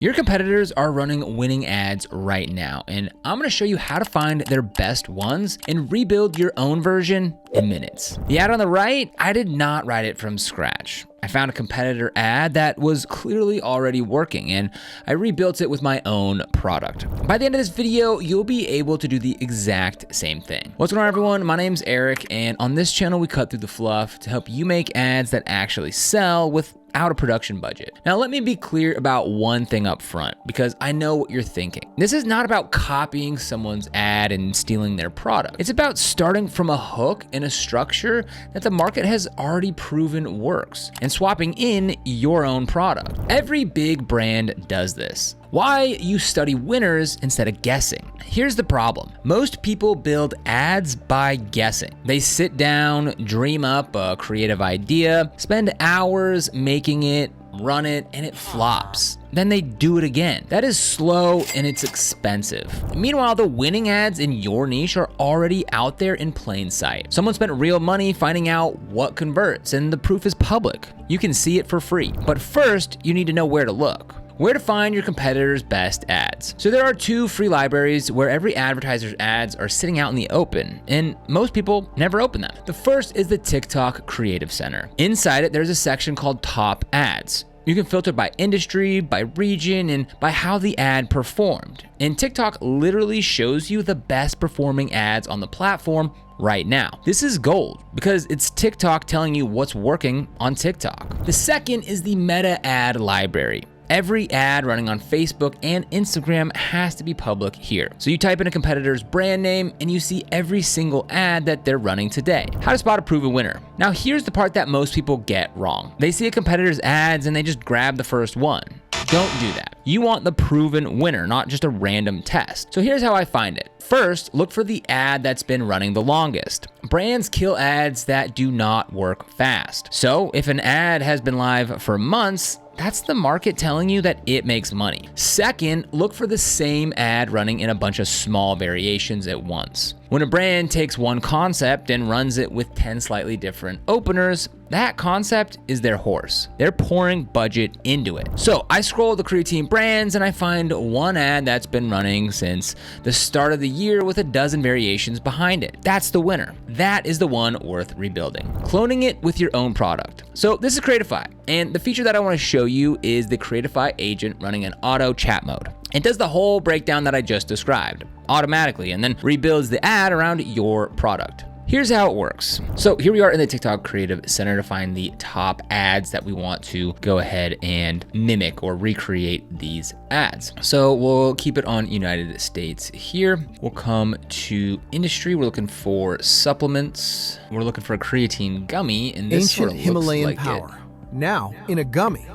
Your competitors are running winning ads right now, and I'm gonna show you how to find their best ones and rebuild your own version in minutes. The ad on the right, I did not write it from scratch. I found a competitor ad that was clearly already working, and I rebuilt it with my own product. By the end of this video, you'll be able to do the exact same thing. What's going on, everyone? My name's Eric, and on this channel, we cut through the fluff to help you make ads that actually sell without a production budget. Now, let me be clear about one thing up front, because I know what you're thinking. This is not about copying someone's ad and stealing their product. It's about starting from a hook and a structure that the market has already proven works and swapping in your own product. Every big brand does this. Why you study winners instead of guessing? Here's the problem. Most people build ads by guessing. They sit down, dream up a creative idea, spend hours making it, run it, and it flops. Then they do it again. That is slow and it's expensive. Meanwhile, the winning ads in your niche are already out there in plain sight. Someone spent real money finding out what converts, and the proof is public. You can see it for free. But first, you need to know where to look. Where to find your competitors' best ads. So there are two free libraries where every advertiser's ads are sitting out in the open, and most people never open them. The first is the TikTok Creative Center. Inside it, there's a section called Top Ads. You can filter by industry, by region, and by how the ad performed. And TikTok literally shows you the best performing ads on the platform right now. This is gold because it's TikTok telling you what's working on TikTok. The second is the Meta Ad Library. Every ad running on Facebook and Instagram has to be public here. So you type in a competitor's brand name and you see every single ad that they're running today. How to spot a proven winner. Now here's the part that most people get wrong. They see a competitor's ads and they just grab the first one. Don't do that. You want the proven winner, not just a random test. So here's how I find it. First, look for the ad that's been running the longest. Brands kill ads that do not work fast. So if an ad has been live for months, that's the market telling you that it makes money. Second, look for the same ad running in a bunch of small variations at once. When a brand takes one concept and runs it with 10 slightly different openers, that concept is their horse. They're pouring budget into it. So I scroll the creatine brands and I find one ad that's been running since the start of the year with a dozen variations behind it. That's the winner. That is the one worth rebuilding. Cloning it with your own product. So this is Creatify, and the feature that I want to show you is the Creatify Agent running in auto chat mode. It does the whole breakdown that I just described automatically and then rebuilds the ad around your product. Here's how it works. So here we are in the TikTok Creative Center to find the top ads that we want to go ahead and mimic or recreate these ads. So we'll keep it on United States here. We'll come to industry. We're looking for supplements. We're looking for a creatine gummy, and this Ancient sort of Himalayan looks like Power. Now in a gummy.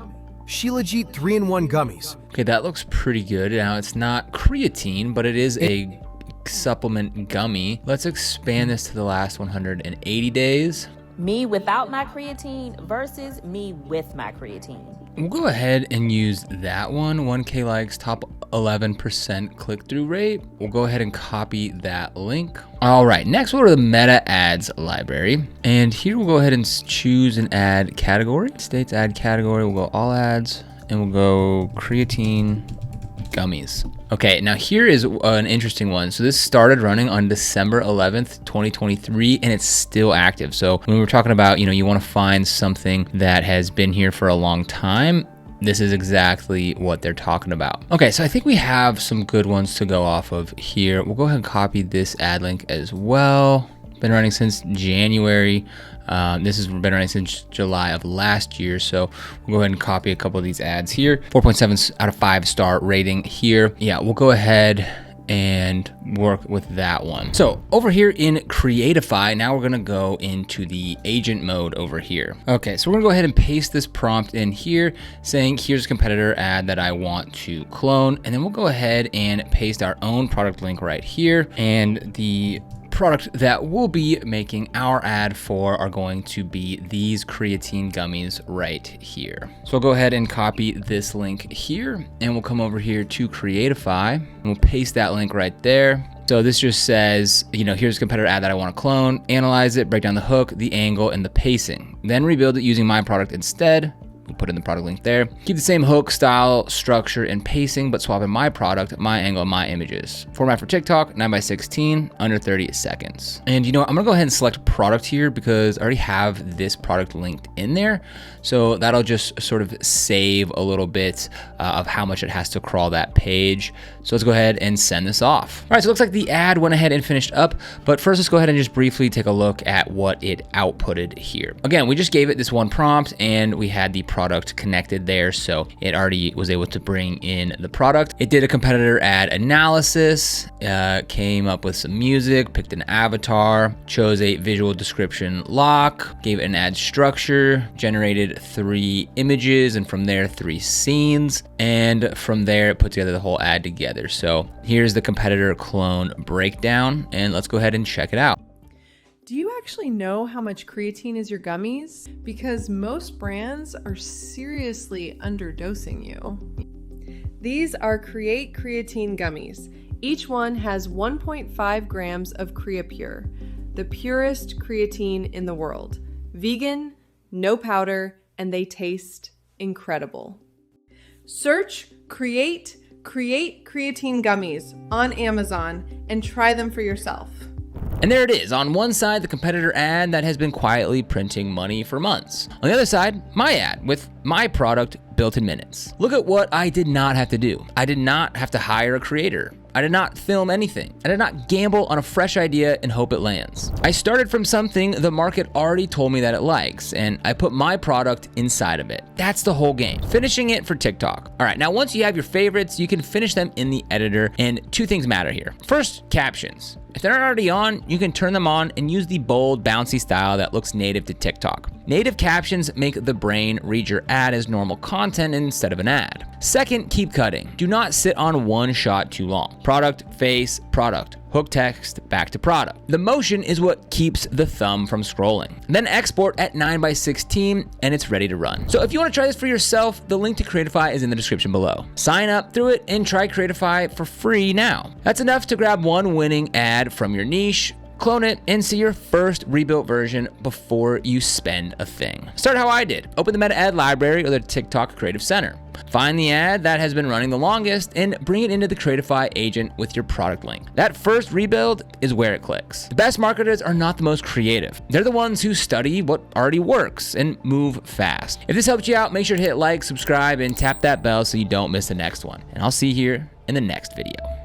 Shilajit 3-in-1 gummies. Okay, that looks pretty good. Now it's not creatine, but it is a supplement gummy. Let's expand this to the last 180 days. Me without my creatine versus me with my creatine. We'll go ahead and use that one. 1K likes, top 11% click-through rate. We'll go ahead and copy that link. All right, next we'll go to the Meta Ads library. And here we'll go ahead and choose an ad category. States ad category, we'll go all ads, and we'll go creatine gummies. Okay, now here is an interesting one. So this started running on December 11th, 2023, and it's still active. So when we're talking about, you want to find something that has been here for a long time, this is exactly what they're talking about. Okay, so I think we have some good ones to go off of here. We'll go ahead and copy this ad link as well. Been running since January. This has been running since July of last year. So we'll go ahead and copy a couple of these ads here. 4.7 out of 5-star rating here. Yeah, we'll go ahead and work with that one. So over here in Creatify, now we're gonna go into the agent mode over here. Okay, so we're gonna go ahead and paste this prompt in here saying, here's a competitor ad that I want to clone. And then we'll go ahead and paste our own product link right here. And the product that we'll be making our ad for are going to be these creatine gummies right here. So we'll go ahead and copy this link here, and we'll come over here to Creatify, and we'll paste that link right there. So this just says, here's a competitor ad that I want to clone, analyze it, break down the hook, the angle, and the pacing. Then rebuild it using my product instead. We put in the product link there. Keep the same hook, style, structure, and pacing, but swap in my product, my angle, and my images. Format for TikTok, 9:16, under 30 seconds. And you know what? I'm gonna go ahead and select product here because I already have this product linked in there. So that'll just sort of save a little bit of how much it has to crawl that page. So let's go ahead and send this off. All right, so it looks like the ad went ahead and finished up, but first let's go ahead and just briefly take a look at what it outputted here. Again, we just gave it this one prompt and we had the product connected there, so it already was able to bring in the product. It did a competitor ad analysis, came up with some music, picked an avatar, chose a visual description lock, gave it an ad structure, generated 3 images, and from there 3 scenes, and from there it put together the whole ad together. So here's the competitor clone breakdown, and let's go ahead and check it out. Do you actually know how much creatine is your gummies? Because most brands are seriously underdosing you. These are Create Creatine gummies. Each one has 1.5 grams of CreaPure, the purest creatine in the world. Vegan, no powder, and they taste incredible. Search Create Creatine gummies on Amazon and try them for yourself. And there it is. On one side, the competitor ad that has been quietly printing money for months. On the other side, my ad with my product built in minutes. Look at what I did not have to do. I did not have to hire a creator. I did not film anything. I did not gamble on a fresh idea and hope it lands. I started from something the market already told me that it likes, and I put my product inside of it. That's the whole game. Finishing it for TikTok. All right, now once you have your favorites, you can finish them in the editor, and 2 things matter here. First, captions. If they're not already on, you can turn them on and use the bold, bouncy style that looks native to TikTok. Native captions make the brain read your ad as normal content instead of an ad. Second, keep cutting. Do not sit on one shot too long. Product, face, product. Hook text, back to product. The motion is what keeps the thumb from scrolling. Then export at 9:16 and it's ready to run. So if you want to try this for yourself, the link to Creatify is in the description below. Sign up through it and try Creatify for free now. That's enough to grab one winning ad from your niche, clone it, and see your first rebuilt version before you spend a thing. Start how I did. Open the Meta Ad Library or the TikTok Creative Center. Find the ad that has been running the longest and bring it into the Creatify Agent with your product link. That first rebuild is where it clicks. The best marketers are not the most creative. They're the ones who study what already works and move fast. If this helped you out, make sure to hit like, subscribe, and tap that bell so you don't miss the next one. And I'll see you here in the next video.